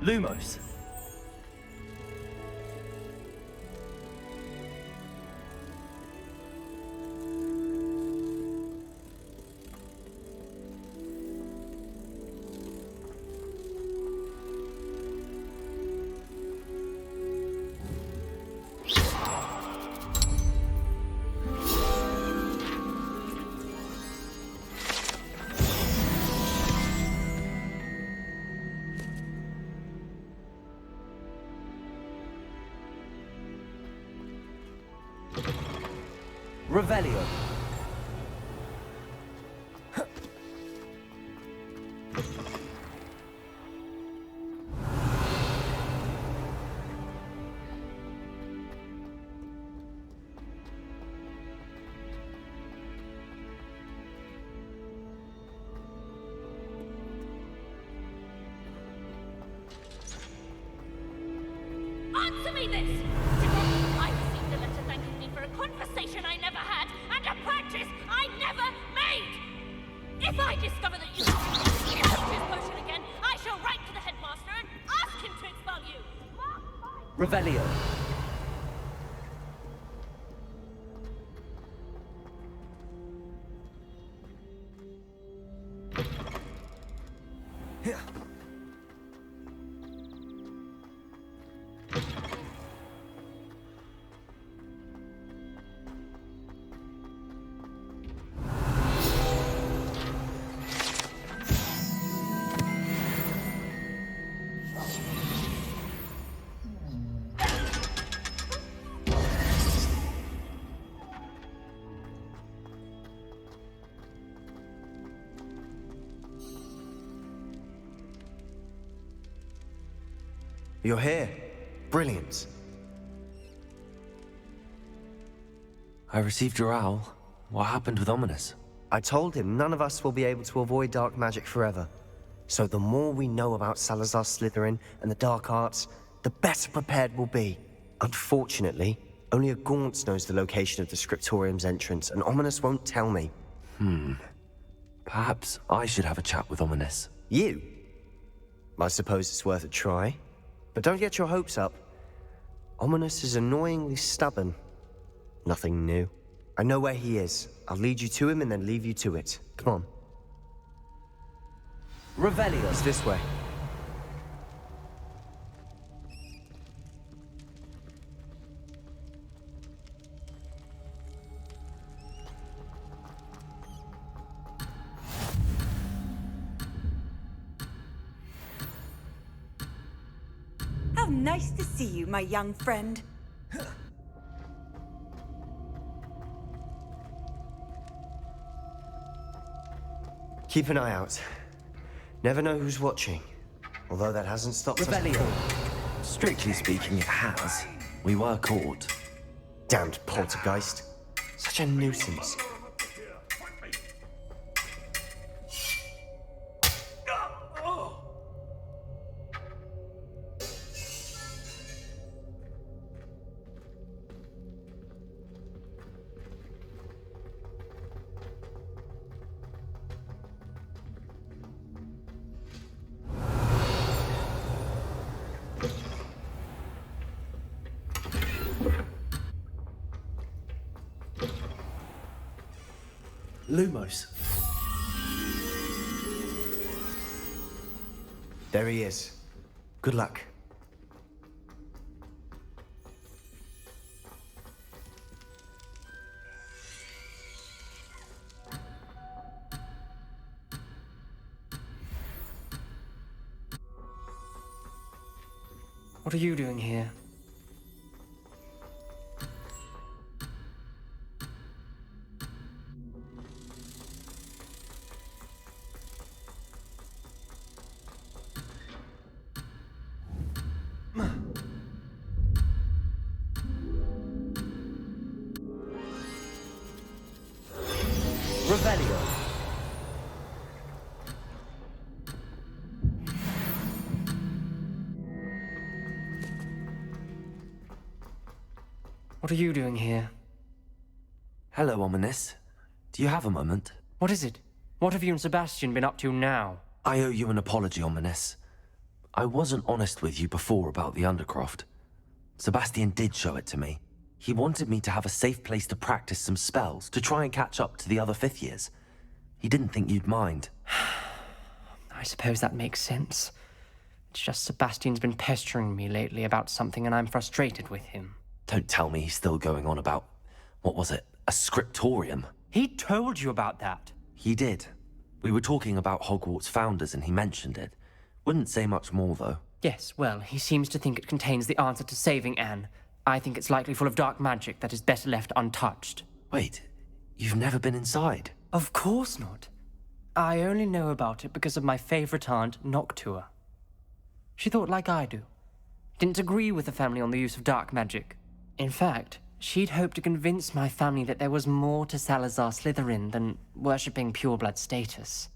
Lumos. Revelio. Answer me this! I received a letter thanking me for a conversation I never had and a practice I never made! If I discover that you have this potion again, I shall write to the headmaster and ask him to expel you! Revelio. You're here. Brilliant. I received your owl. What happened with Ominous? I told him none of us will be able to avoid dark magic forever. So the more we know about Salazar Slytherin and the dark arts, the better prepared we'll be. Unfortunately, only a Gaunt knows the location of the Scriptorium's entrance, and Ominous won't tell me. Perhaps I should have a chat with Ominous. You? I suppose it's worth a try. But don't get your hopes up. Ominous is annoyingly stubborn. Nothing new. I know where he is. I'll lead you to him and then leave you to it. Come on. Revelio. It's this way. How nice to see you, my young friend. Keep an eye out. Never know who's watching. Although that hasn't stopped us Revelio. before. Strictly speaking, it has. We were caught. Damned poltergeist. Such a nuisance. Lumos. There he is. Good luck. What are you doing here? Revelio. What are you doing here? Hello, Ominous. Do you have a moment? What is it? What have you and Sebastian been up to now? I owe you an apology, Ominous. I wasn't honest with you before about the Undercroft. Sebastian did show it to me. He wanted me to have a safe place to practice some spells, to try and catch up to the other 5th years. He didn't think you'd mind. I suppose that makes sense. It's just Sebastian's been pestering me lately about something and I'm frustrated with him. Don't tell me he's still going on about, what was it, a scriptorium? He told you about that. He did. We were talking about Hogwarts founders and he mentioned it. Wouldn't say much more, though. Yes, well, he seems to think it contains the answer to saving Anne. I think it's likely full of dark magic that is better left untouched. Wait, you've never been inside? Of course not. I only know about it because of my favorite aunt, Noctua. She thought like I do. Didn't agree with the family on the use of dark magic. In fact, she'd hoped to convince my family that there was more to Salazar Slytherin than worshipping pureblood status.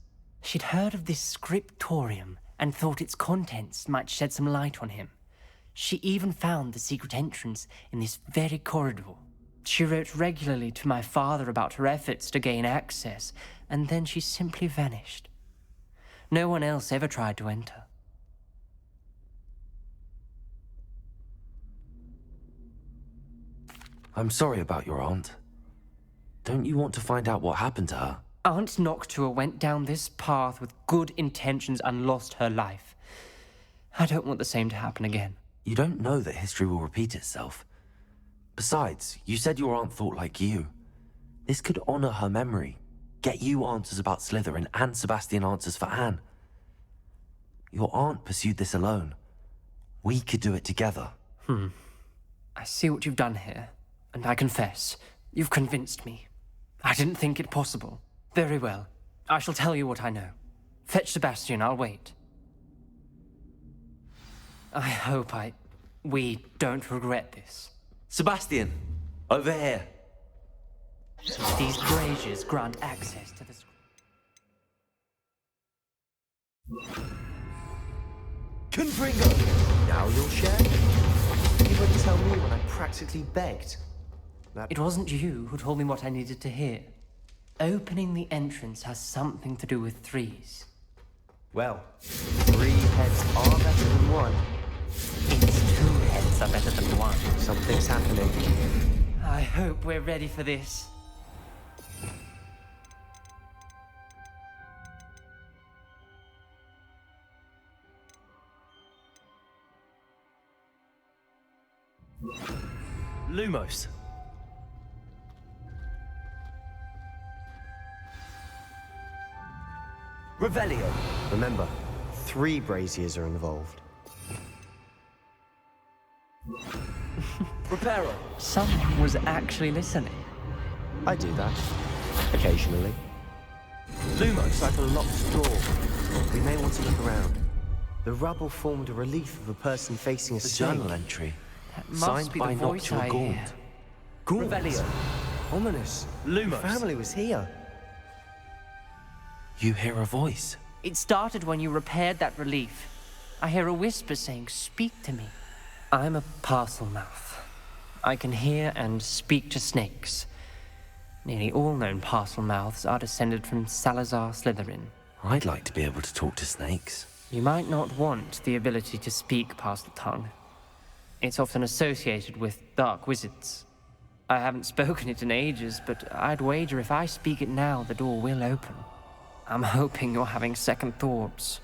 She'd heard of this scriptorium and thought its contents might shed some light on him. She even found the secret entrance in this very corridor. She wrote regularly to my father about her efforts to gain access, and then she simply vanished. No one else ever tried to enter. I'm sorry about your aunt. Don't you want to find out what happened to her? Aunt Noctua went down this path with good intentions and lost her life. I don't want the same to happen again. You don't know that history will repeat itself. Besides, you said your aunt thought like you. This could honor her memory, get you answers about Slytherin and Sebastian answers for Anne. Your aunt pursued this alone. We could do it together. I see what you've done here, and I confess, you've convinced me. I didn't think it possible. Very well. I shall tell you what I know. Fetch Sebastian, I'll wait. I hope we don't regret this. Sebastian! Over here! These braziers grant access to the... Confringo! Now you'll share? You wouldn't tell me when I practically begged. It wasn't you who told me what I needed to hear. Opening the entrance has something to do with threes. Well, 3 heads are better than 1. It's 2 heads are better than 1. Something's happening. I hope we're ready for this. Lumos. Revelio. Remember, 3 braziers are involved. Preparo. Someone was actually listening. I do that. Occasionally. Lumos. It's like a locked door. We may want to look around. The rubble formed a relief of a person facing a The snake. journal entry. That must Signed be by the voice Noctua I Gaunt. hear. Gaunt. Revelio. Ominous. Lumos. Family was here. You hear a voice. It started when you repaired that relief. I hear a whisper saying, "Speak to me." I'm a parcel mouth. I can hear and speak to snakes. Nearly all known parcel mouths are descended from Salazar Slytherin. I'd like to be able to talk to snakes. You might not want the ability to speak parcel tongue. It's often associated with dark wizards. I haven't spoken it in ages, but I'd wager if I speak it now, the door will open. I'm hoping you're having second thoughts.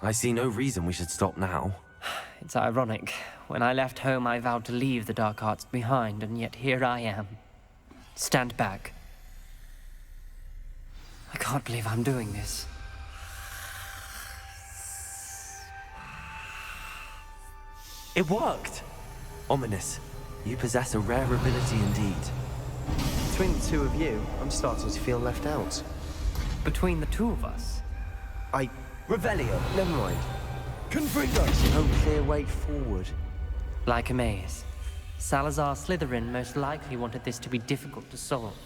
I see no reason we should stop now. It's ironic. When I left home, I vowed to leave the dark arts behind, and yet here I am. Stand back. I can't believe I'm doing this. It worked! Ominous, you possess a rare ability indeed. Between the two of you, I'm starting to feel left out. Between the two of us? Revelio. Never mind. Confringo. No clear way forward. Like a maze. Salazar Slytherin most likely wanted this to be difficult to solve.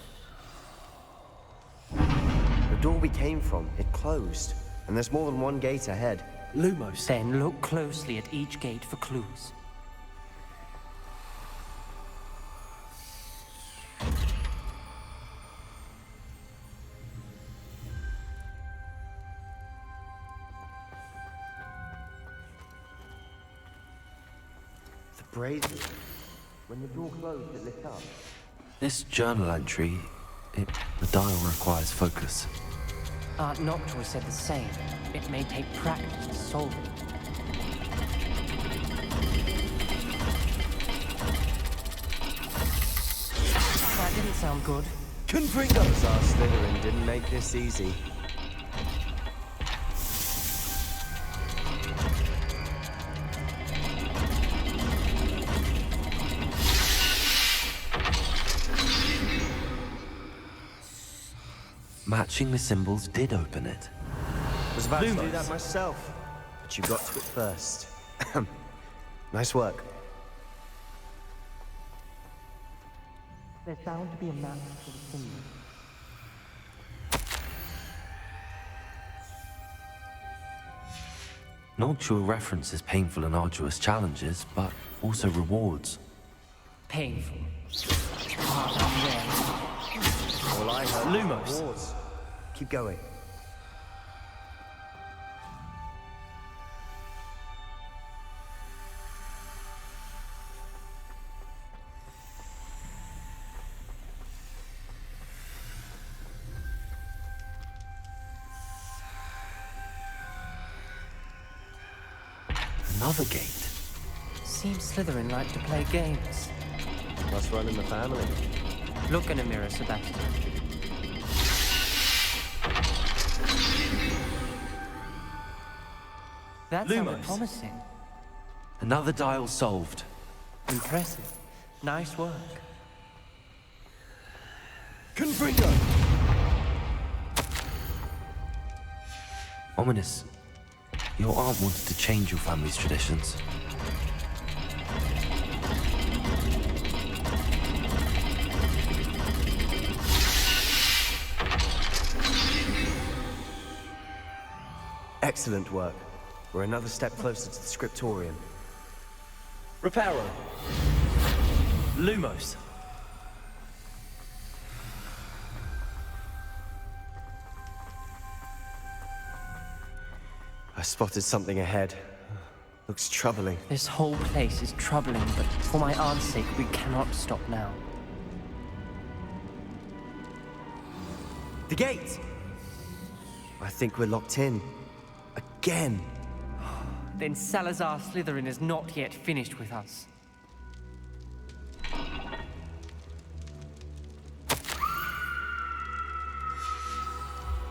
The door we came from, it closed. And there's more than one gate ahead. Lumos. Then look closely at each gate for clues. The brazen. When the door closed, it lit up. This journal entry, the dial requires focus. Aunt Noctua said the same. It may take practice to solve it. That didn't sound good. Confringo. Salazar Slytherin didn't make this easy. Matching the symbols did open it. I was about to do Lumos. that myself, but you got to it first. Nice work. There's bound to be a match for the symbol. Noctua references painful and arduous challenges, but also rewards. Painful. Hard and rare. All I heard Lumos. was rewards. Keep going. Another gate. Seems Slytherin like to play games. Must run in the family. Look in a mirror, Sebastian. That sounded Lumos. promising. Another dial solved. Impressive. Nice work. Confringo. Ominous, your aunt wanted to change your family's traditions. Excellent work. We're another step closer to the scriptorium. Reparo. Lumos. I spotted something ahead. Looks troubling. This whole place is troubling, but for my aunt's sake, we cannot stop now. The gate! I think we're locked in. Again! Then Salazar Slytherin is not yet finished with us.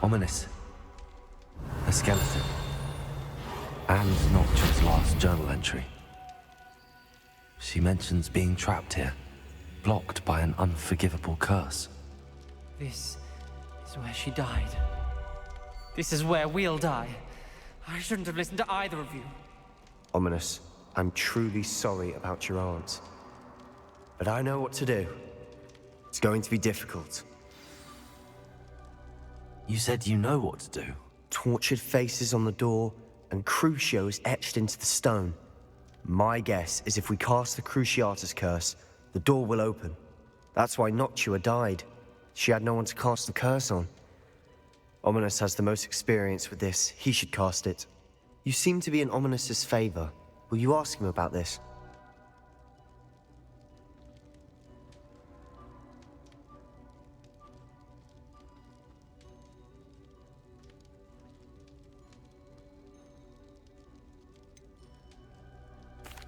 Ominous. A skeleton. And Noctua's last journal entry. She mentions being trapped here, blocked by an unforgivable curse. This is where she died. This is where we'll die. I shouldn't have listened to either of you. Ominous, I'm truly sorry about your aunt. But I know what to do. It's going to be difficult. You said you know what to do. Tortured faces on the door, and Crucios etched into the stone. My guess is if we cast the Cruciatus curse, the door will open. That's why Noctua died. She had no one to cast the curse on. Ominous has the most experience with this. He should cast it. You seem to be in Ominous's favor. Will you ask him about this?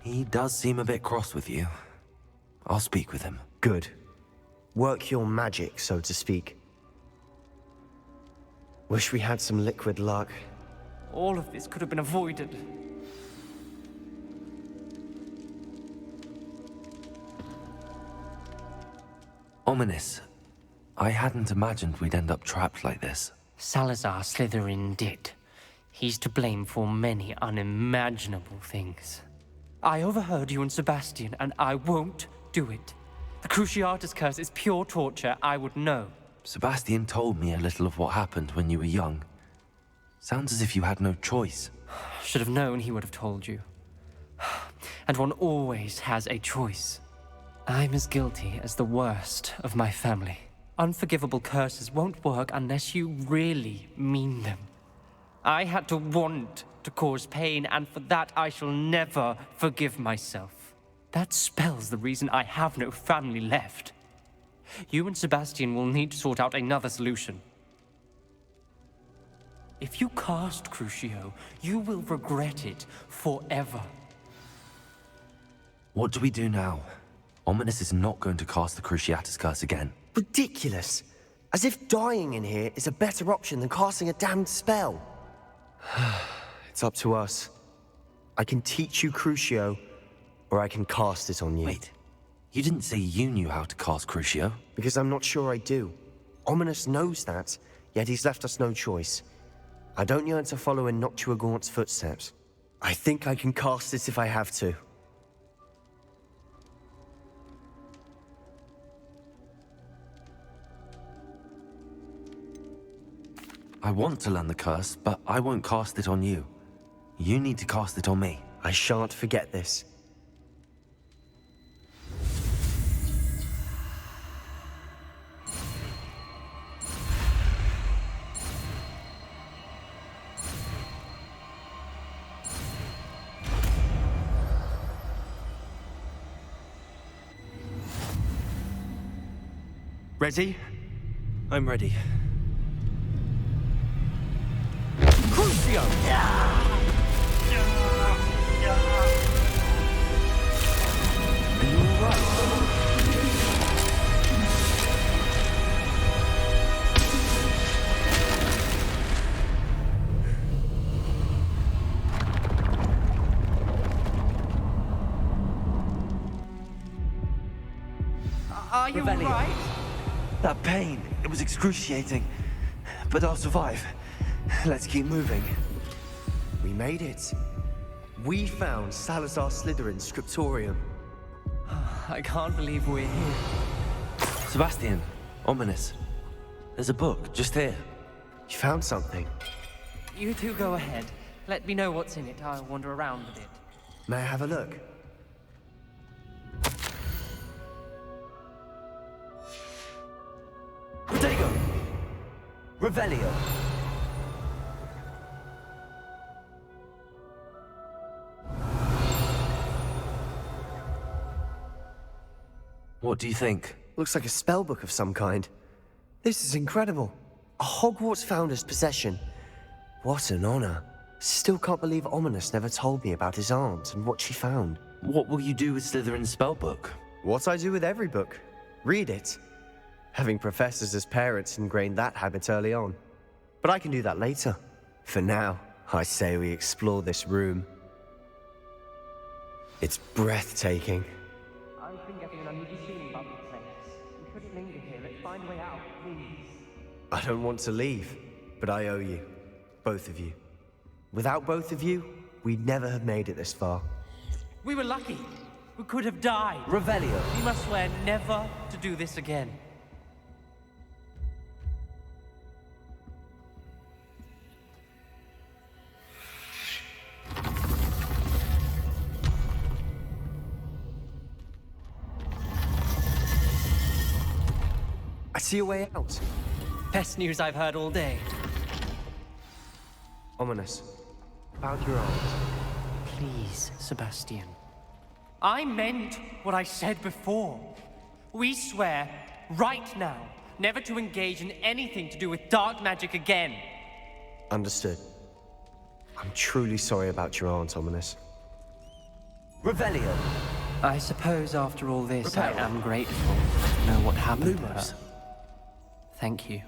He does seem a bit cross with you. I'll speak with him. Good. Work your magic, so to speak. Wish we had some liquid luck. All of this could have been avoided. Ominous. I hadn't imagined we'd end up trapped like this. Salazar Slytherin did. He's to blame for many unimaginable things. I overheard you and Sebastian, and I won't do it. The Cruciatus curse is pure torture, I would know. Sebastian told me a little of what happened when you were young. Sounds as if you had no choice. Should have known he would have told you. And one always has a choice. I'm as guilty as the worst of my family. Unforgivable curses won't work unless you really mean them. I had to want to cause pain, and for that I shall never forgive myself. That spells the reason I have no family left. You and Sebastian will need to sort out another solution. If you cast Crucio, you will regret it forever. What do we do now? Ominous is not going to cast the Cruciatus curse again. Ridiculous! As if dying in here is a better option than casting a damned spell. It's up to us. I can teach you Crucio, or I can cast it on you. Wait, you didn't say you knew how to cast Crucio? Because I'm not sure I do. Ominous knows that, yet he's left us no choice. I don't yearn to follow in Noctua Gaunt's footsteps. I think I can cast it if I have to. I want to learn the curse, but I won't cast it on you. You need to cast it on me. I shan't forget this. Ready? I'm ready. Crucio! Are you alright? Are you alright? That pain, it was excruciating. But I'll survive. Let's keep moving. We made it. We found Salazar Slytherin's scriptorium. I can't believe we're here. Sebastian, Ominous. There's a book just here. You found something. You two go ahead. Let me know what's in it. I'll wander around a bit. May I have a look? Protego! Revelio! What do you think? Looks like a spellbook of some kind. This is incredible. A Hogwarts founder's possession. What an honor. Still can't believe Ominous never told me about his aunt and what she found. What will you do with Slytherin's spellbook? What I do with every book. Read it. Having professors as parents ingrained that habit early on. But I can do that later. For now, I say we explore this room. It's breathtaking. I've been getting an uneasy feeling about this place. We couldn't linger here. Let's find a way out, please. I don't want to leave, but I owe you. Both of you. Without both of you, we'd never have made it this far. We were lucky. We could have died. Revelio! We must swear never to do this again. I see a way out. Best news I've heard all day. Ominous. About your aunt. Please, Sebastian. I meant what I said before. We swear, right now, never to engage in anything to do with dark magic again. Understood. I'm truly sorry about your aunt, Ominous. Revelio. I suppose after all this, I am grateful to know what happened to her. Thank you.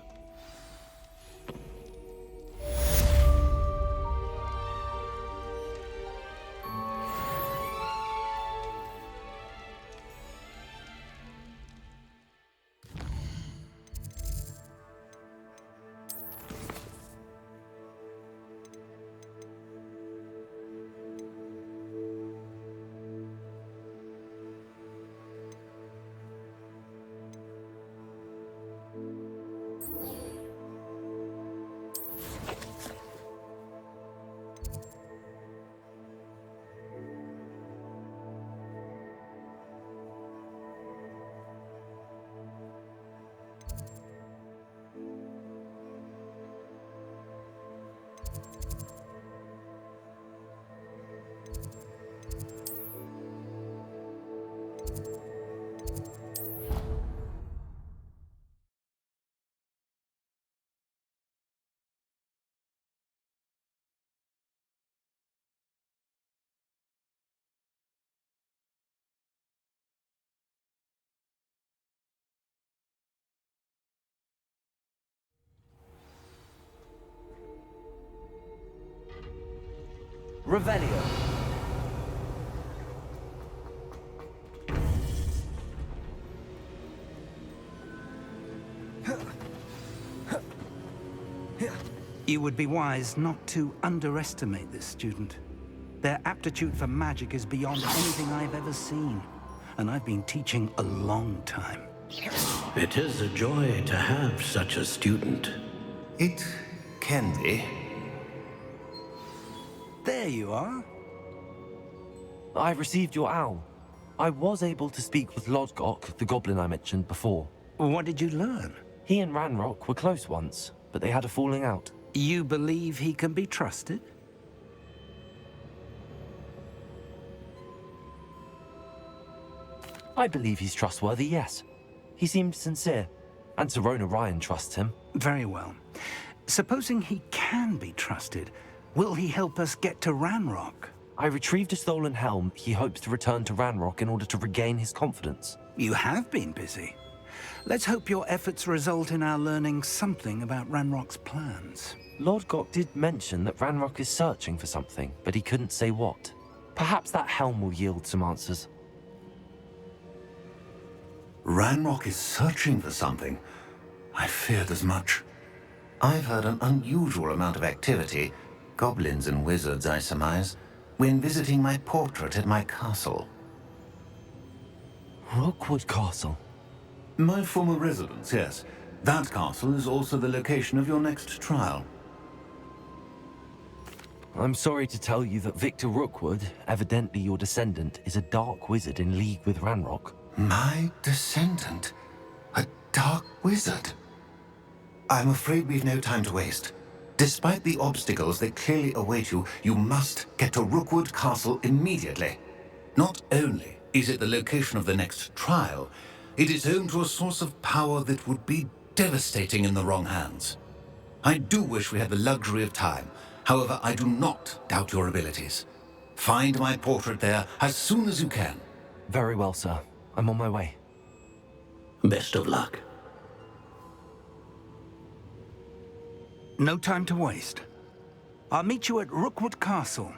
Revelio. You would be wise not to underestimate this student. Their aptitude for magic is beyond anything I've ever seen, and I've been teaching a long time. It is a joy to have such a student. It can be. There you are. I received your owl. I was able to speak with Lodgok, the goblin I mentioned before. What did you learn? He and Ranrock were close once, but they had a falling out. You believe he can be trusted? I believe he's trustworthy, yes. He seemed sincere, and Serona Ryan trusts him. Very well. Supposing he can be trusted, will he help us get to Ranrock? I retrieved a stolen helm. He hopes to return to Ranrock in order to regain his confidence. You have been busy. Let's hope your efforts result in our learning something about Ranrock's plans. Lodgok did mention that Ranrock is searching for something, but he couldn't say what. Perhaps that helm will yield some answers. Ranrock is searching for something. I feared as much. I've heard an unusual amount of activity, goblins and wizards, I surmise, when visiting my portrait at my castle. Rookwood Castle? My former residence, yes. That castle is also the location of your next trial. I'm sorry to tell you that Victor Rookwood, evidently your descendant, is a dark wizard in league with Ranrock. My descendant? A dark wizard? I'm afraid we've no time to waste. Despite the obstacles that clearly await you, you must get to Rookwood Castle immediately. Not only is it the location of the next trial, it is home to a source of power that would be devastating in the wrong hands. I do wish we had the luxury of time. However, I do not doubt your abilities. Find my portrait there as soon as you can. Very well, sir. I'm on my way. Best of luck. No time to waste. I'll meet you at Rookwood Castle.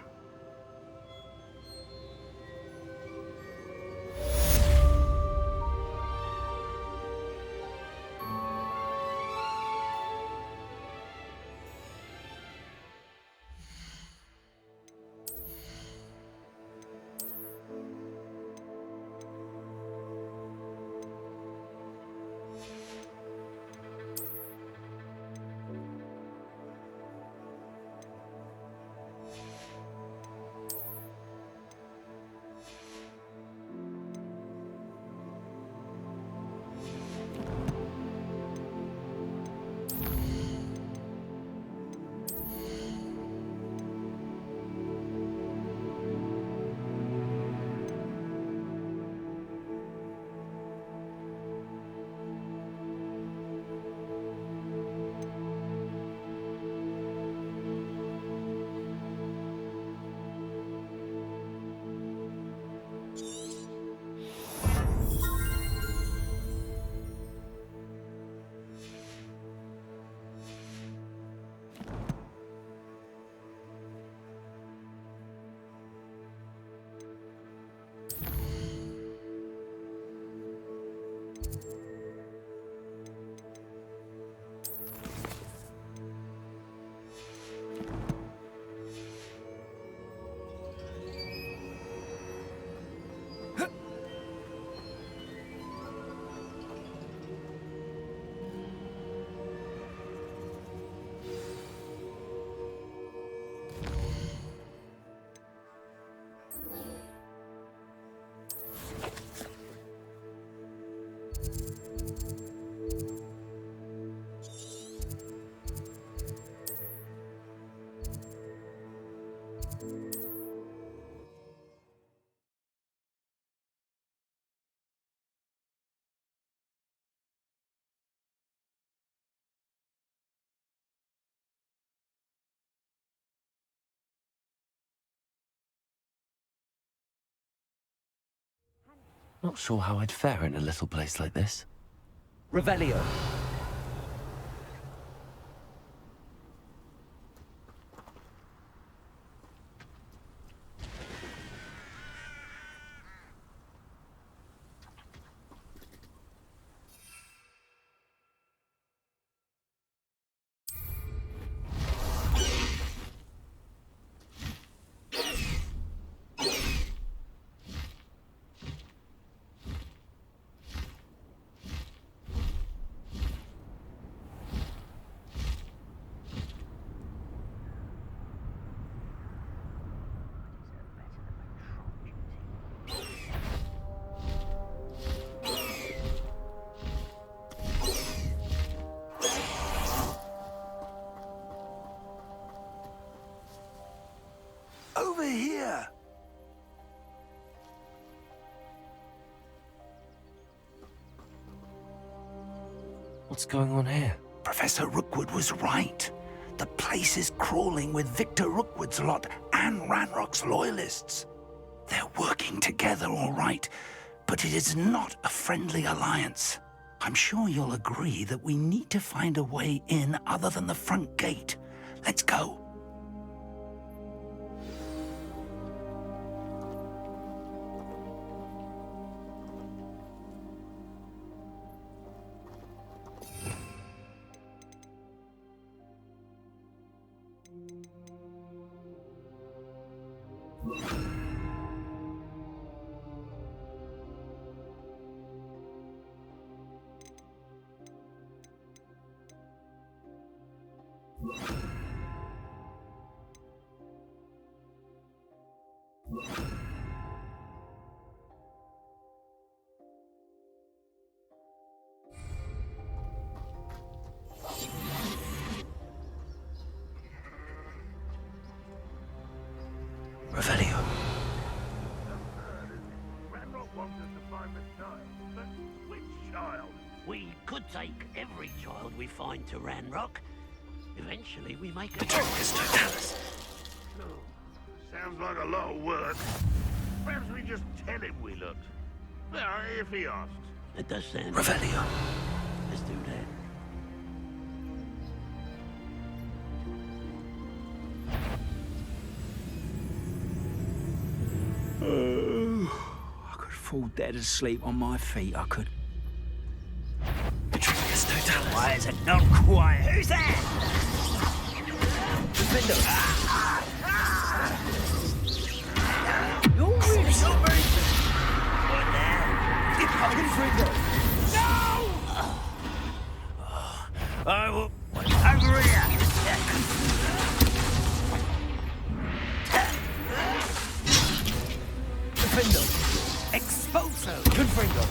Not sure how I'd fare in a little place like this. Revelio. Over here! What's going on here? Professor Rookwood was right. The place is crawling with Victor Rookwood's lot and Ranrock's loyalists. They're working together, all right, but it is not a friendly alliance. I'm sure you'll agree that we need to find a way in other than the front gate. Let's go. Revelio. Ranrock wants us to find the child, but which child? We could take every child we find to Ranrock. Eventually, we make a Patroclus Totalis. Oh, sounds like a lot of work. Perhaps we just tell him we looked. Well, if he asks. It does sound... Revelio. Let's do that. I could fall dead asleep on my feet, I could. Patroclus Totalis. Why is it not quiet? Who's there? You're really so very... What there? No! I will... Over here! Defendo. Expulso. Confringo.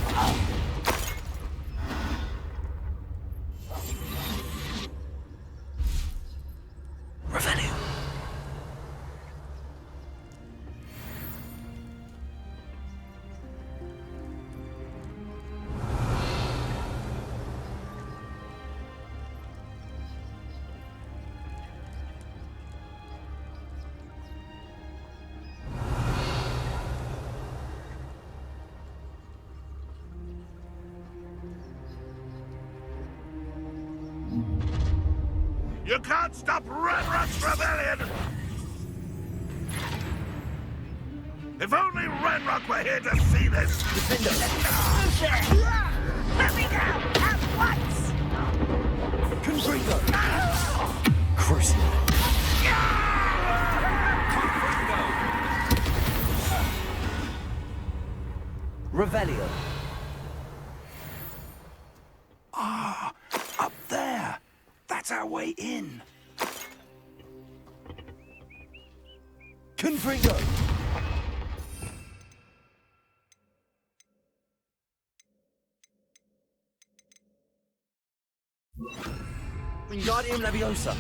Revelio. You can't stop Ranrock's rebellion! If only Ranrock were here to see this! Let me go! At once! Confringo. Crucible. Revelio. Ah, up there. That's our way in. Confringo. Wingardium Leviosa.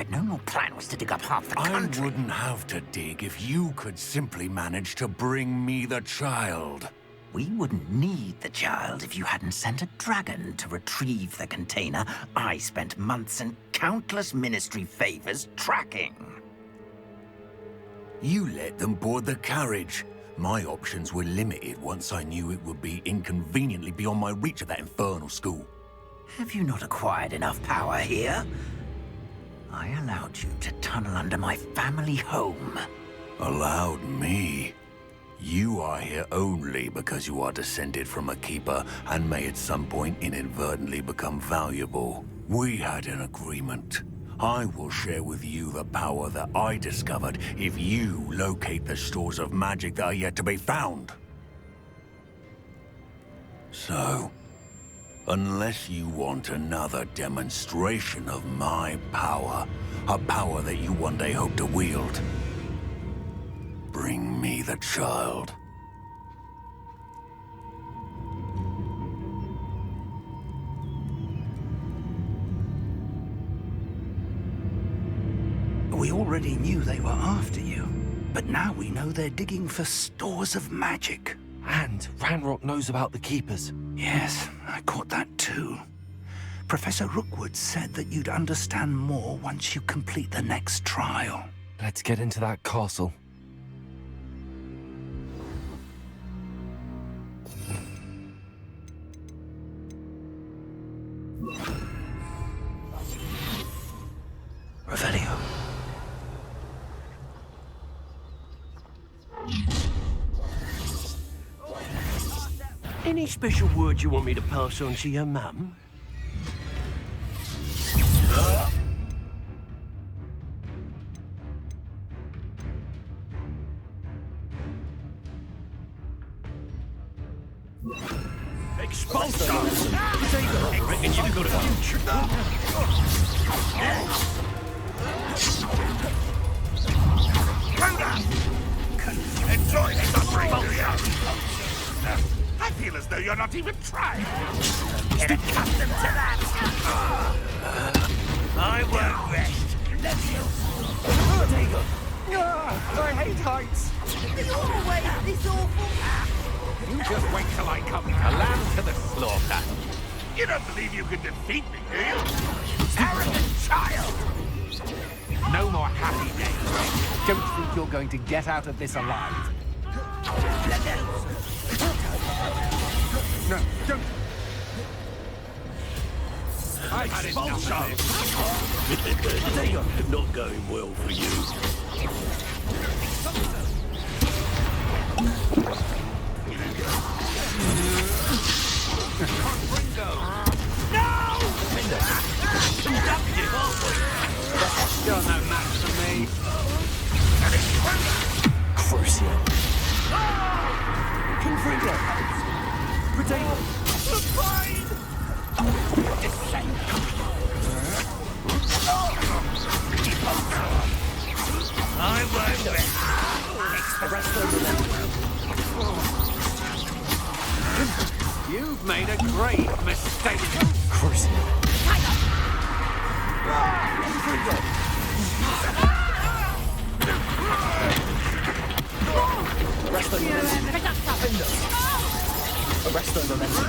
I'd known your plan was to dig up half the country. I wouldn't have to dig if you could simply manage to bring me the child. We wouldn't need the child if you hadn't sent a dragon to retrieve the container I spent months and countless ministry favors tracking. You let them board the carriage. My options were limited once I knew it would be inconveniently beyond my reach at that infernal school. Have you not acquired enough power here? I allowed you to tunnel under my family home. Allowed me? You are here only because you are descended from a keeper and may at some point inadvertently become valuable. We had an agreement. I will share with you the power that I discovered if you locate the stores of magic that are yet to be found. So, unless you want another demonstration of my power, a power that you one day hope to wield, bring me the child. We already knew they were after you, but now we know they're digging for stores of magic. And Ranrock knows about the Keepers. Yes, I caught that too. Professor Rookwood said that you'd understand more once you complete the next trial. Let's get into that castle. Revelio. Any special words you want me to pass on to your mum? Expulso! I reckon you've got a future. Enjoy the suffering, do you? I feel as though you're not even trying. Get accustomed to that. I won't rest. Let's go. I hate heights. Are you always this awful? You just wait till I come a lamb to the slaughter. You don't believe you can defeat me, do you? Arrogant child! No more happy days. Don't think you're going to get out of this alive. No, don't. I've had enough of this. Not going well for you. You're no match for me. Crucial. Confringo. Potato. I won't rest. You've made a grave mistake. Crucial. Arresto momentum. Arresto momentum.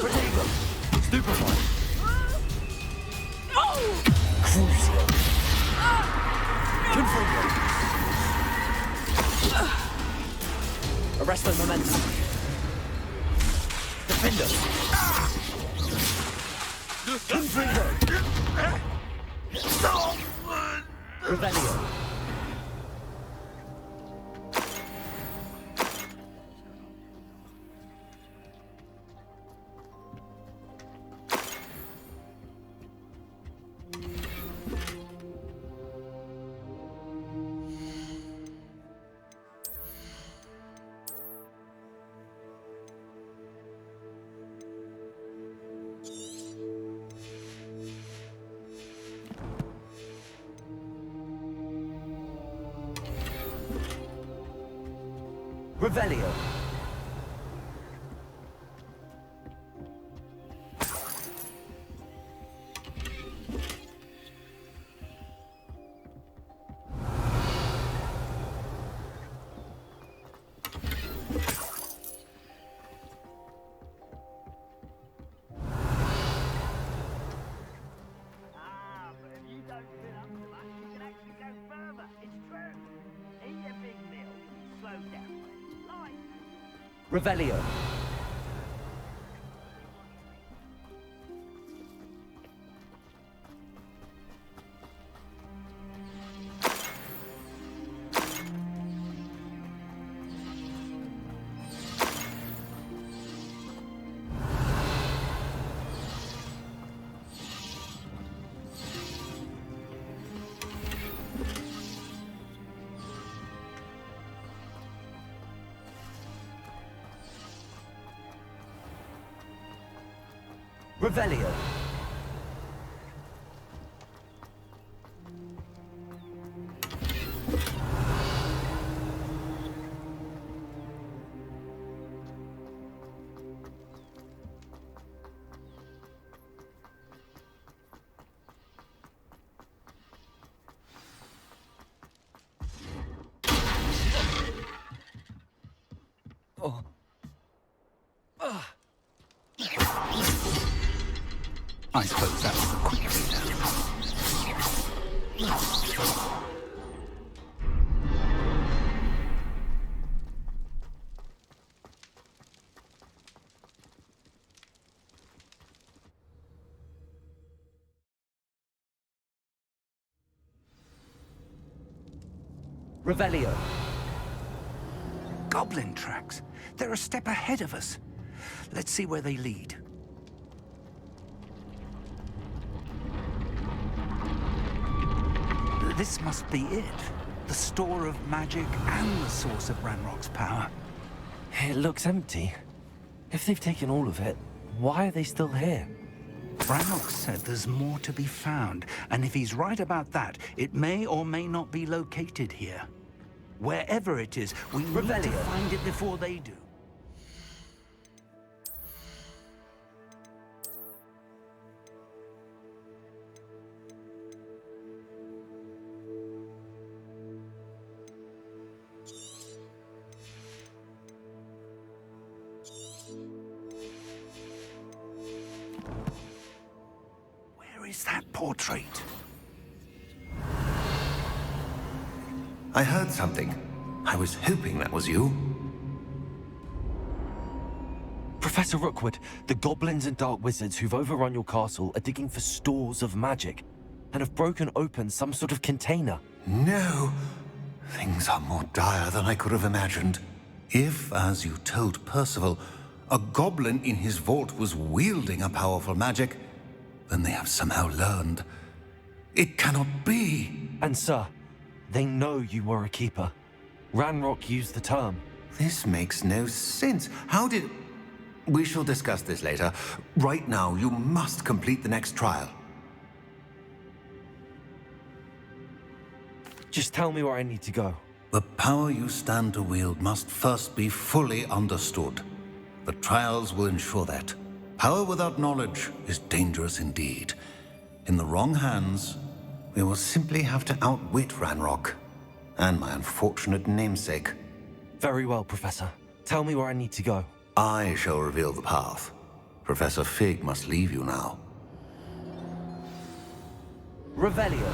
Potato. Stupefy. Crucial. Confringo. Arresto momentum. Defender. Confringo. Revelio. Revelio. Revelio. Revelio. I suppose that was a quick reader. Revelio. Goblin tracks. They're a step ahead of us. Let's see where they lead. This must be it. The store of magic and the source of Ranrock's power. It looks empty. If they've taken all of it, why are they still here? Ranrock said there's more to be found, and if he's right about that, it may or may not be located here. Wherever it is, we need to find it before they do. Where is that portrait? I heard something. I was hoping that was you. Professor Rookwood, the goblins and dark wizards who've overrun your castle are digging for stores of magic and have broken open some sort of container. No. Things are more dire than I could have imagined. If, as you told Percival, a goblin in his vault was wielding a powerful magic, then they have somehow learned. It cannot be. And sir, they know you were a keeper. Ranrock used the term. This makes no sense. How did... We shall discuss this later. Right now, you must complete the next trial. Just tell me where I need to go. The power you stand to wield must first be fully understood. The trials will ensure that. Power without knowledge is dangerous indeed. In the wrong hands, we will simply have to outwit Ranrock and my unfortunate namesake. Very well, Professor. Tell me where I need to go. I shall reveal the path. Professor Fig must leave you now. Revelio.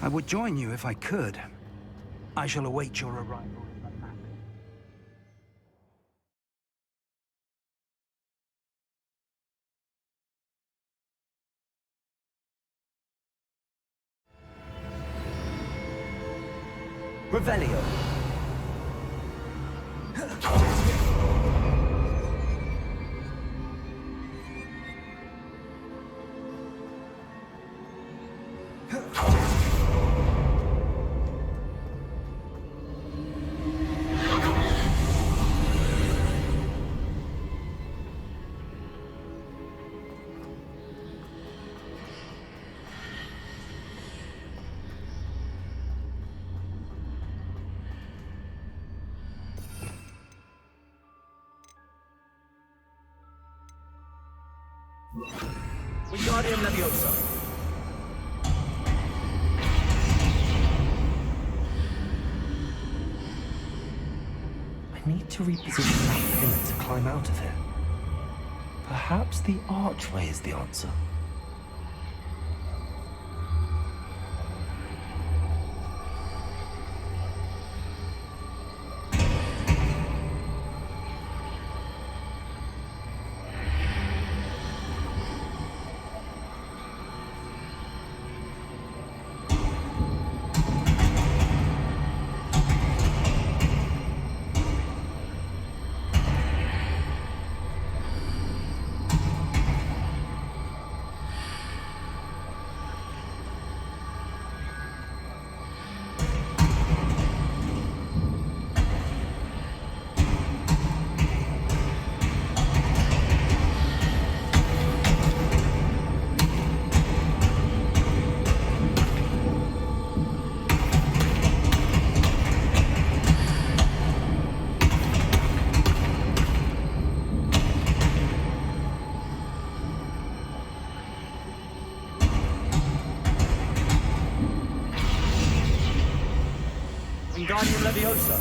I would join you if I could. I shall await your arrival in the map. Revelio. Wingardium Leviosa. I need to reposition that pillar to climb out of it. Perhaps the archway is the answer. Wingardium Leviosa.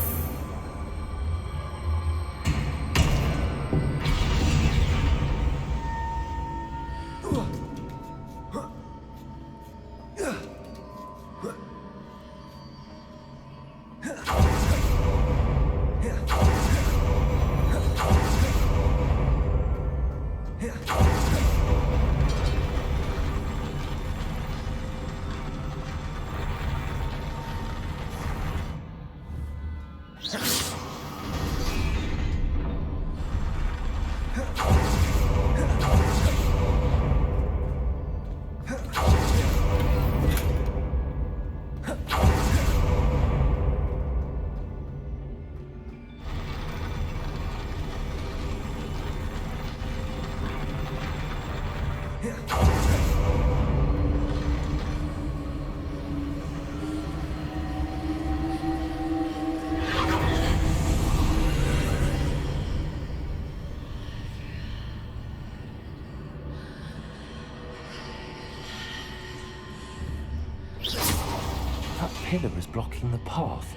That pillar is blocking the path.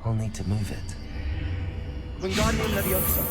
I'll need to move it. Wingardium Leviosa.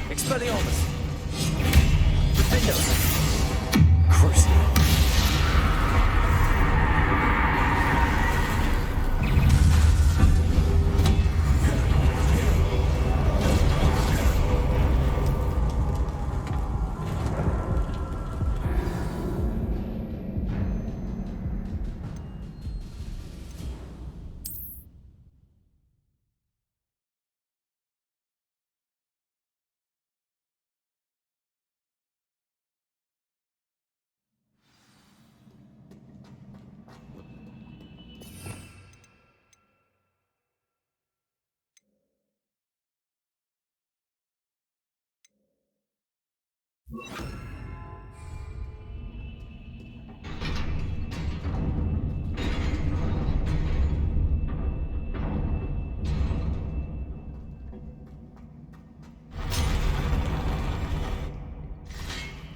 Expelliarmus. Defender. Crucio.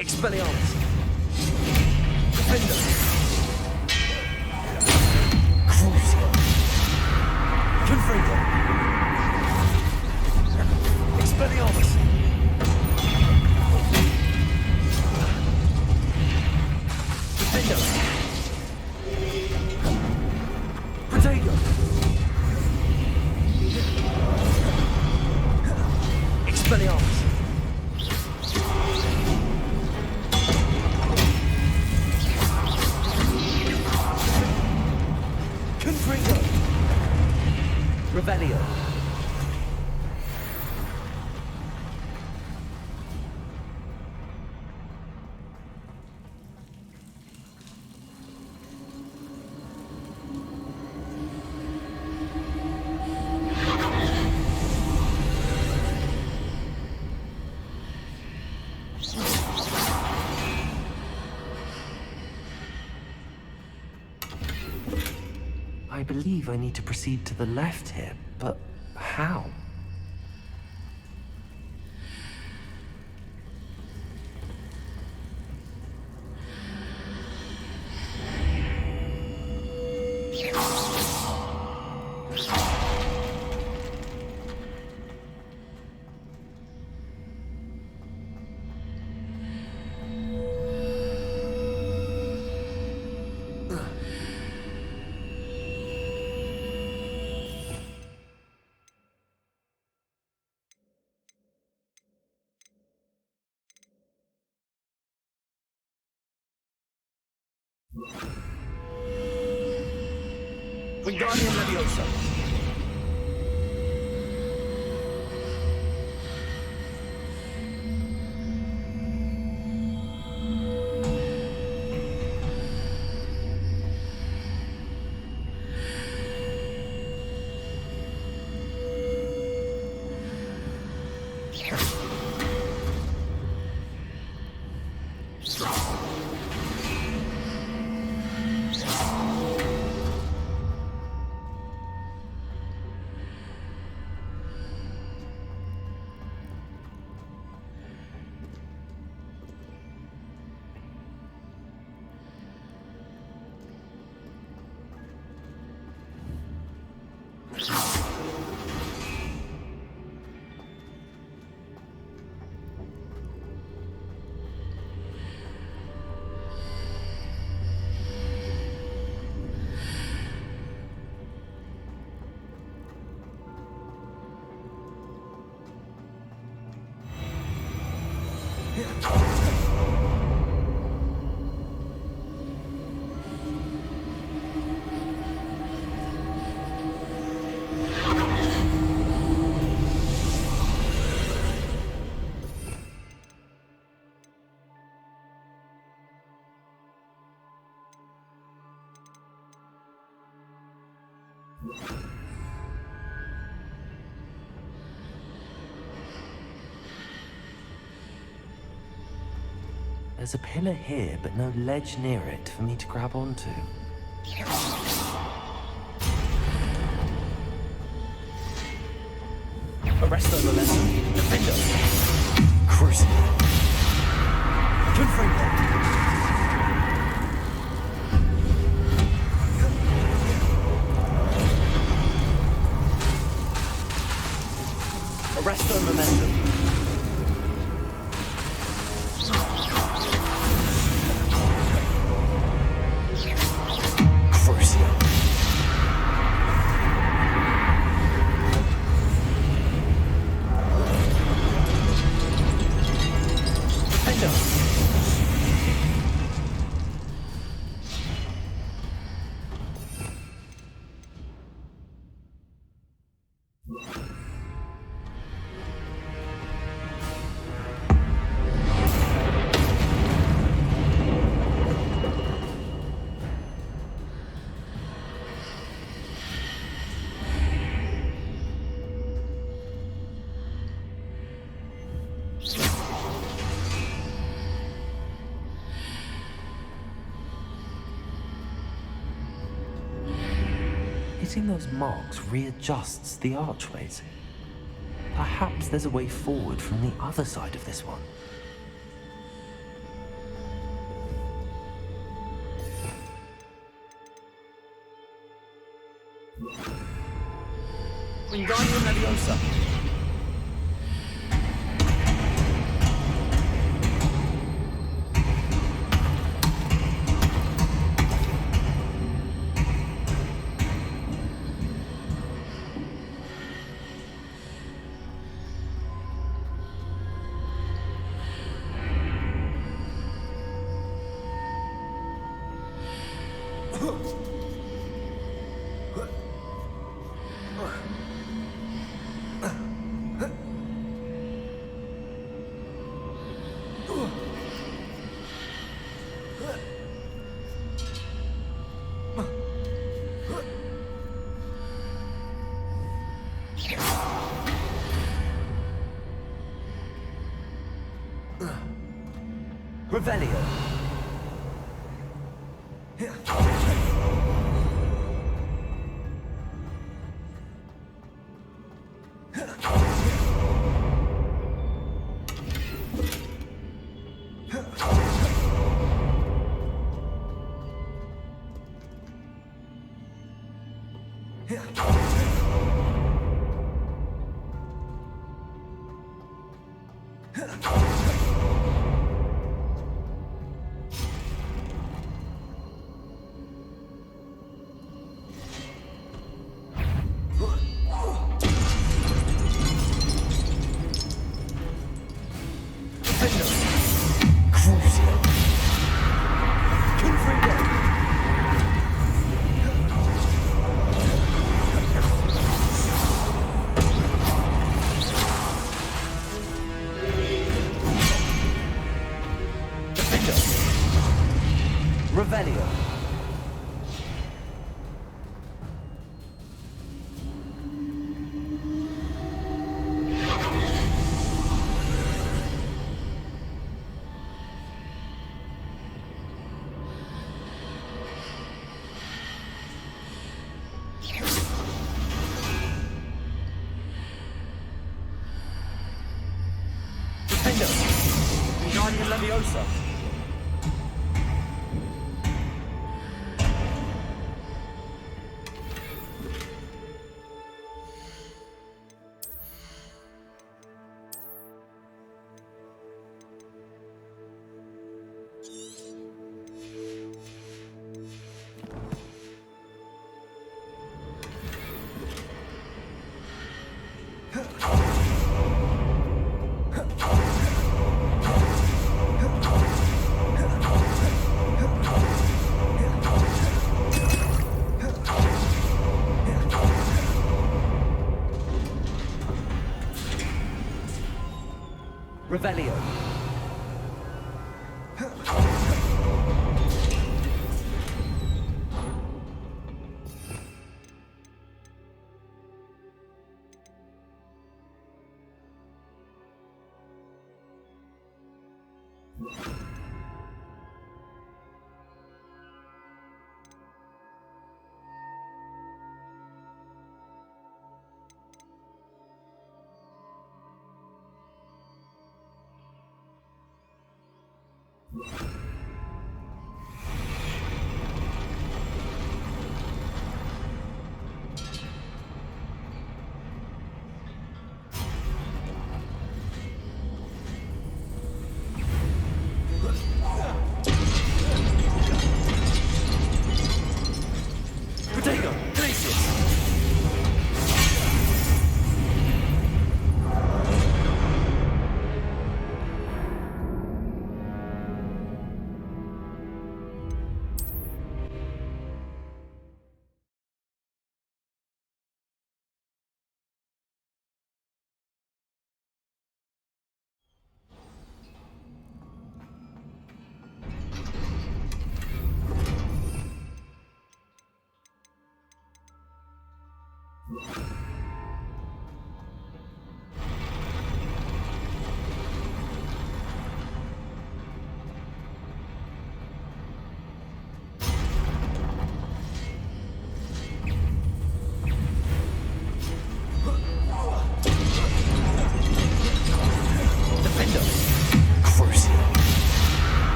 Expelliarmus. Defender. Crucio. Confringo. Expelliarmus. Defender. Protego. Expelliarmus. Revelio. I believe I need to proceed to the left here, but how? Wingardium Leviosa. There's a pillar here, but no ledge near it for me to grab onto. Arresto Momentum. Defender. Crucible. Confringo. Arresto Momentum. Hitting those marks readjusts the archways. Perhaps there's a way forward from the other side of this one. Wingardium Leviosa. Revelio. Revelio. Guardian Leviosa. Revelio.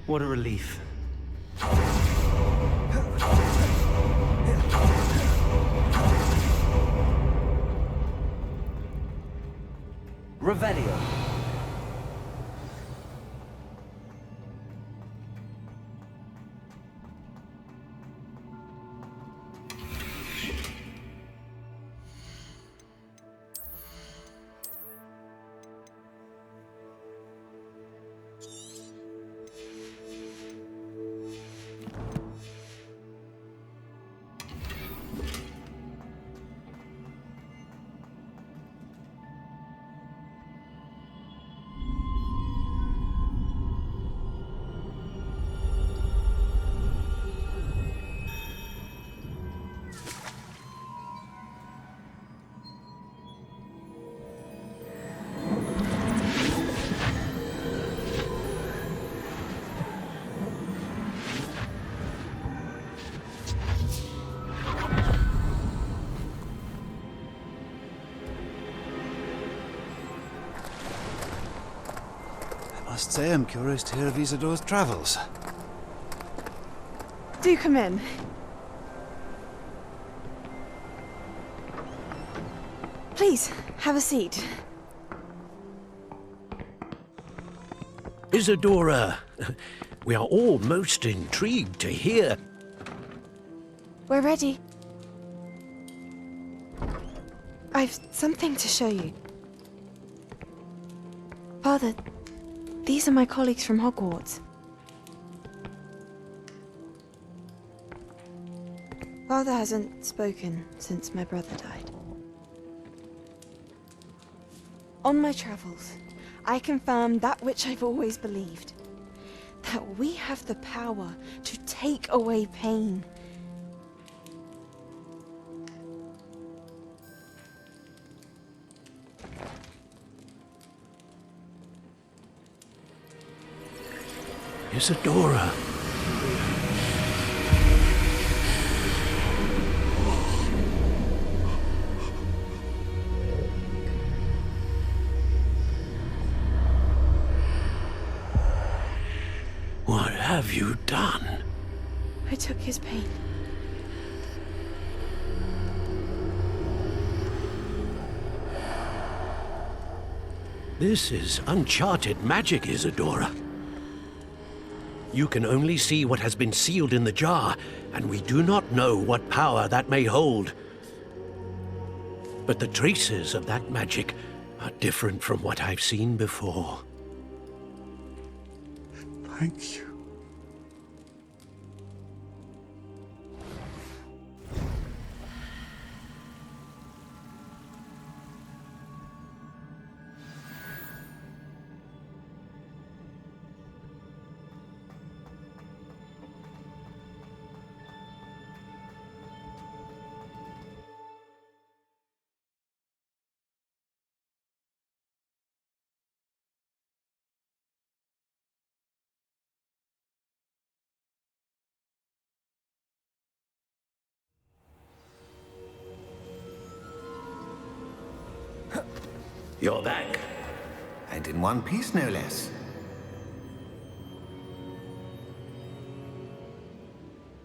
What a relief. Revelio. I must say I'm curious to hear of Isidore's travels. Do come in. Please, have a seat. Isidora, we are all most intrigued to hear. We're ready. I've something to show you. Father, these are my colleagues from Hogwarts. Father hasn't spoken since my brother died. On my travels, I confirmed that which I've always believed. That we have the power to take away pain. Isidora. What have you done? I took his pain. This is uncharted magic, Isidora. You can only see what has been sealed in the jar, and we do not know what power that may hold. But the traces of that magic are different from what I've seen before. Thank you. You're back. And in one piece, no less.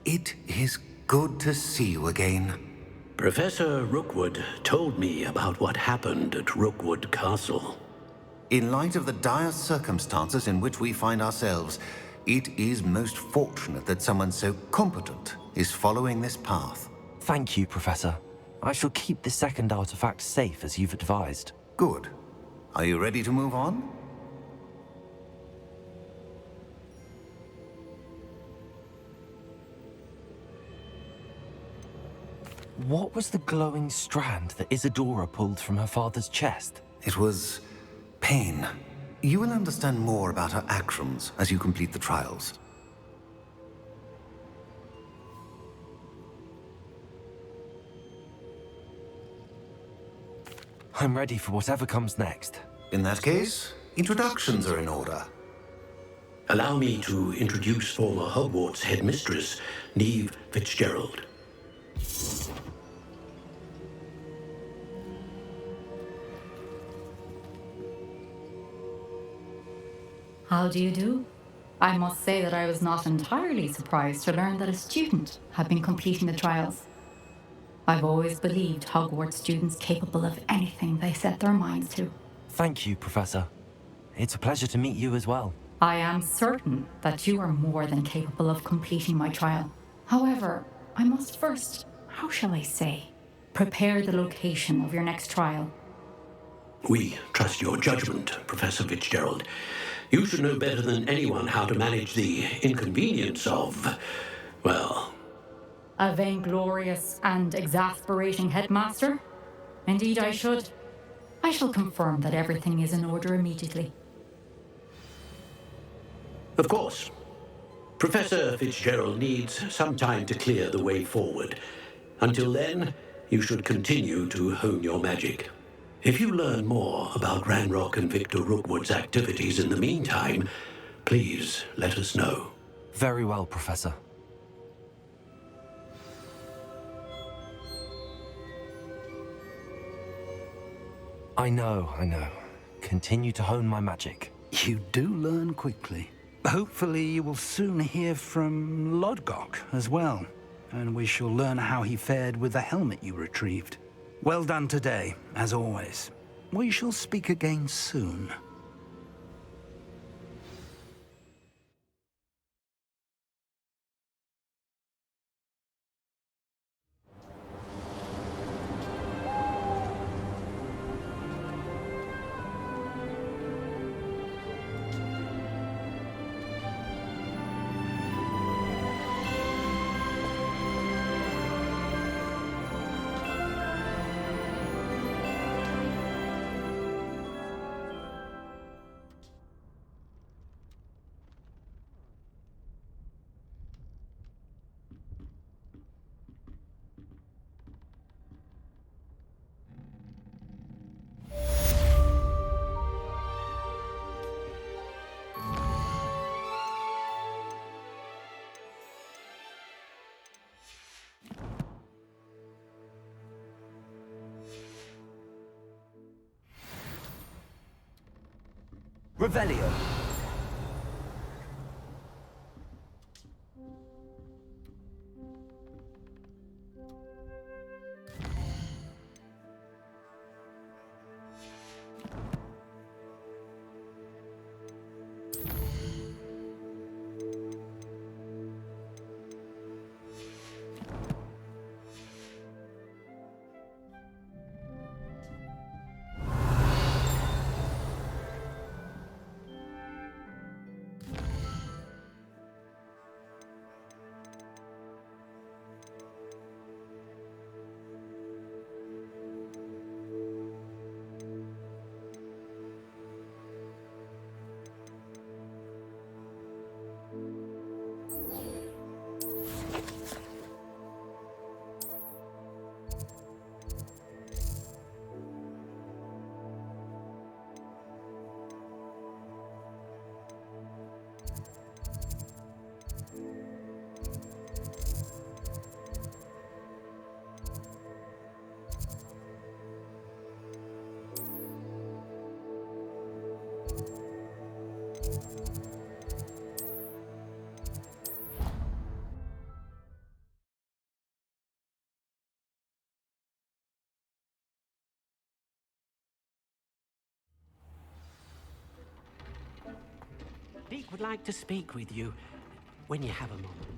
It is good to see you again. Professor Rookwood told me about what happened at Rookwood Castle. In light of the dire circumstances in which we find ourselves, it is most fortunate that someone so competent is following this path. Thank you, Professor. I shall keep the second artifact safe as you've advised. Good. Are you ready to move on? What was the glowing strand that Isidora pulled from her father's chest? It was pain. You will understand more about her actions as you complete the trials. I'm ready for whatever comes next. In that case, introductions are in order. Allow me to introduce former Hogwarts headmistress, Neve Fitzgerald. How do you do? I must say that I was not entirely surprised to learn that a student had been completing the trials. I've always believed Hogwarts students capable of anything they set their minds to. Thank you, Professor. It's a pleasure to meet you as well. I am certain that you are more than capable of completing my trial. However, I must first, how shall I say, prepare the location of your next trial. We trust your judgment, Professor Fitzgerald. You should know better than anyone how to manage the inconvenience of, well... A vainglorious and exasperating headmaster? Indeed I should. I shall confirm that everything is in order immediately. Of course. Professor Fitzgerald needs some time to clear the way forward. Until then, you should continue to hone your magic. If you learn more about Ranrock and Victor Rookwood's activities in the meantime, please let us know. Very well, Professor. I know. Continue to hone my magic. You do learn quickly. Hopefully you will soon hear from Lodgok as well, and we shall learn how he fared with the helmet you retrieved. Well done today, as always. We shall speak again soon. Revelio. Deek would like to speak with you when you have a moment.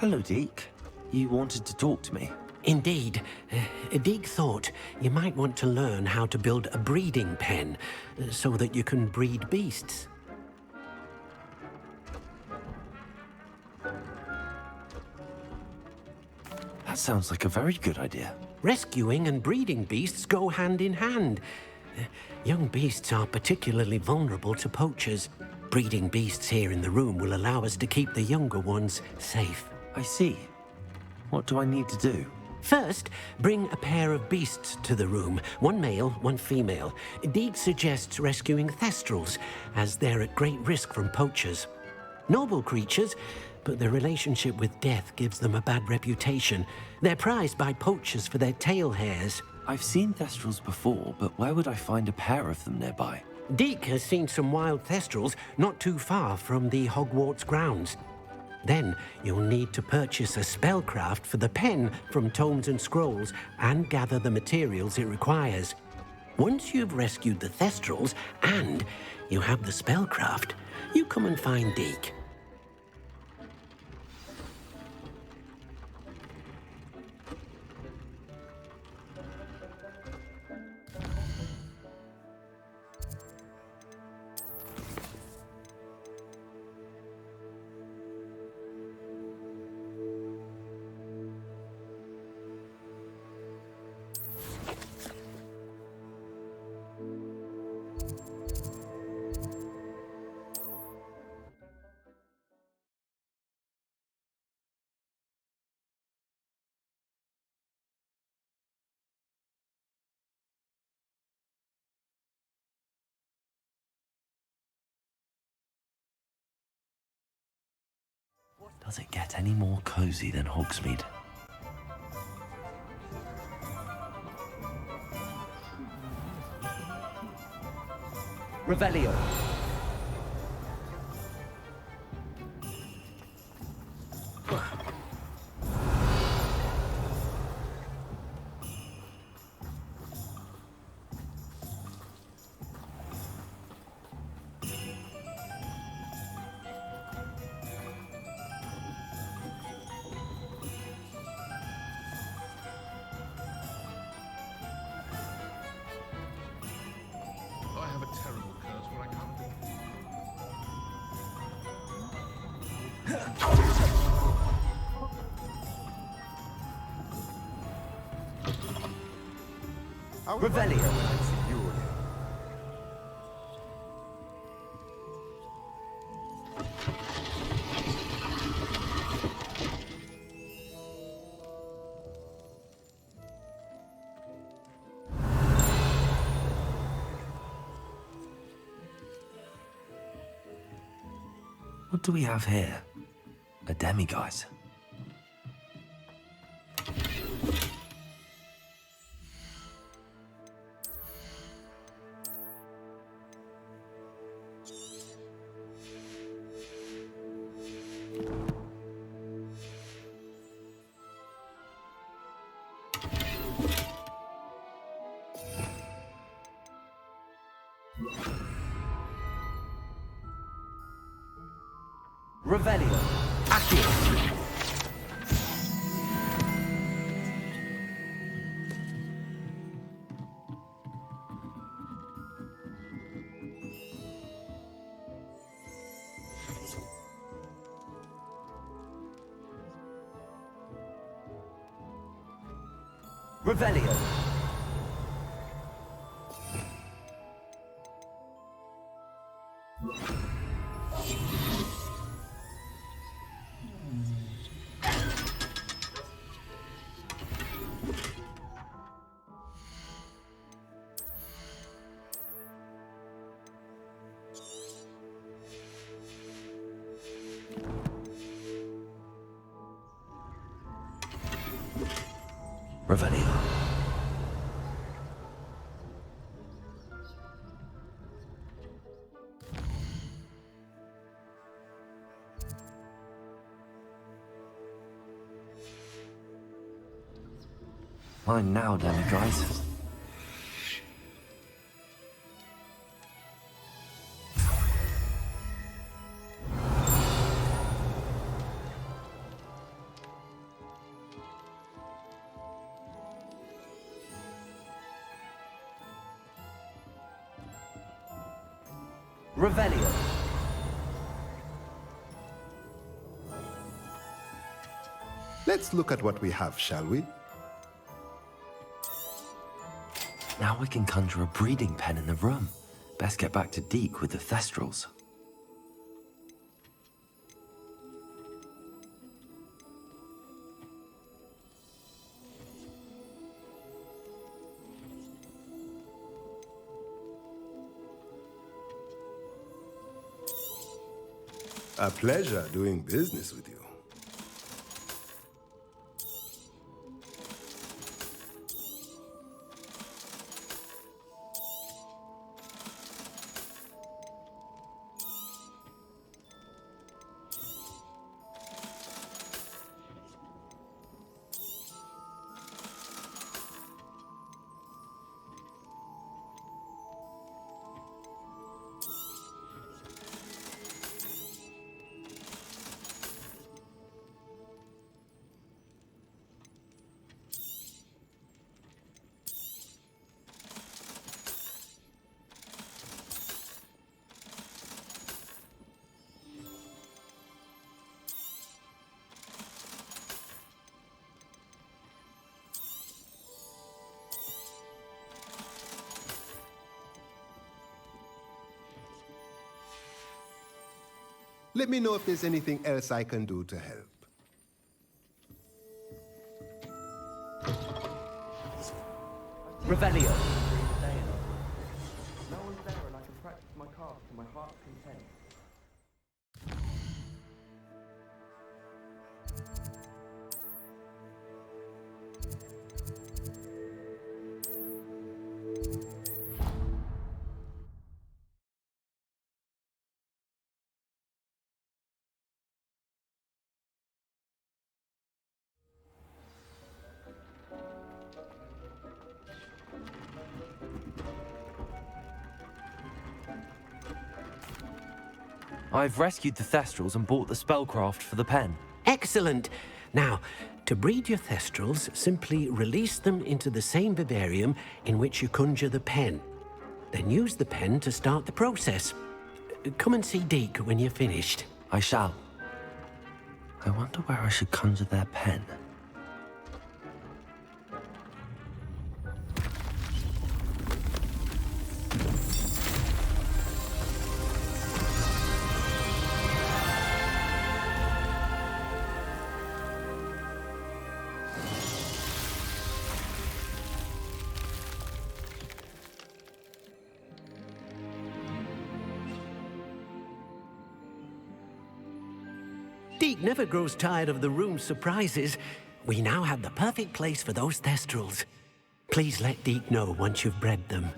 Hello, Deke. You wanted to talk to me? Indeed. Deke thought you might want to learn how to build a breeding pen so that you can breed beasts. That sounds like a very good idea. Rescuing and breeding beasts go hand in hand. Young beasts are particularly vulnerable to poachers. Breeding beasts here in the room will allow us to keep the younger ones safe. I see. What do I need to do? First, bring a pair of beasts to the room. One male, one female. Deke suggests rescuing thestrals, as they're at great risk from poachers. Noble creatures, but their relationship with death gives them a bad reputation. They're prized by poachers for their tail hairs. I've seen thestrals before, but where would I find a pair of them nearby? Deke has seen some wild thestrals not too far from the Hogwarts grounds. Then you'll need to purchase a spellcraft for the pen from Tomes and Scrolls and gather the materials it requires. Once you've rescued the thestrals and you have the spellcraft, you come and find Deke. Does it get any more cozy than Hogsmeade? Revelio. Revelio. What do we have here? A demiguise. Revelio. Accio. Revelio. Revelio. Mine now, demiguise. Revelio. Let's look at what we have, shall we? Now we can conjure a breeding pen in the room. Best get back to Deke with the Thestrals. A pleasure doing business with you. Let me know if there's anything else I can do to help. Revelio. No one's there and I can practice my craft to my heart's content. I've rescued the Thestrals and bought the spellcraft for the pen. Excellent. Now, to breed your Thestrals, simply release them into the same vivarium in which you conjure the pen. Then use the pen to start the process. Come and see Deke when you're finished. I shall. I wonder where I should conjure their pen. Deke never grows tired of the room's surprises. We now have the perfect place for those Thestrals. Please let Deke know once you've bred them.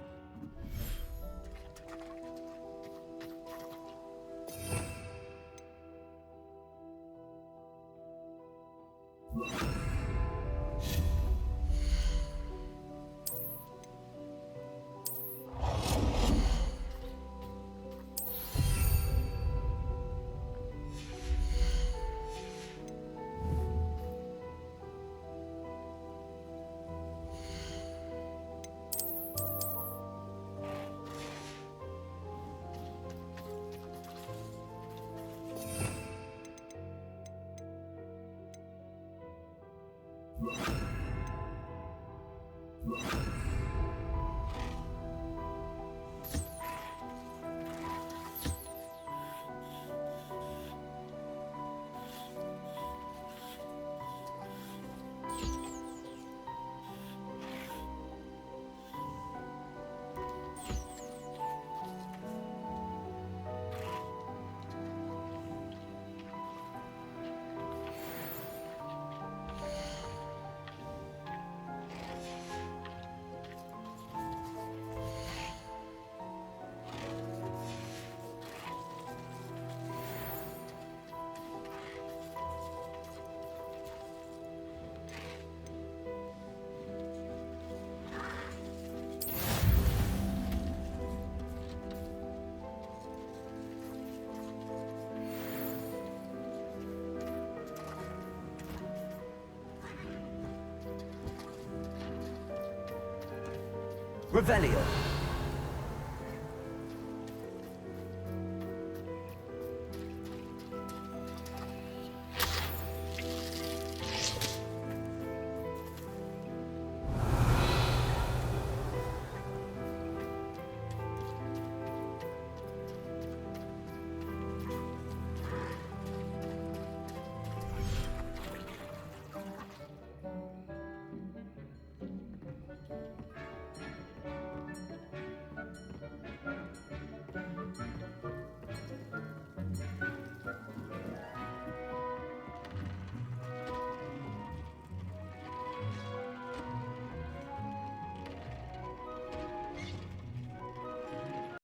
Revelio.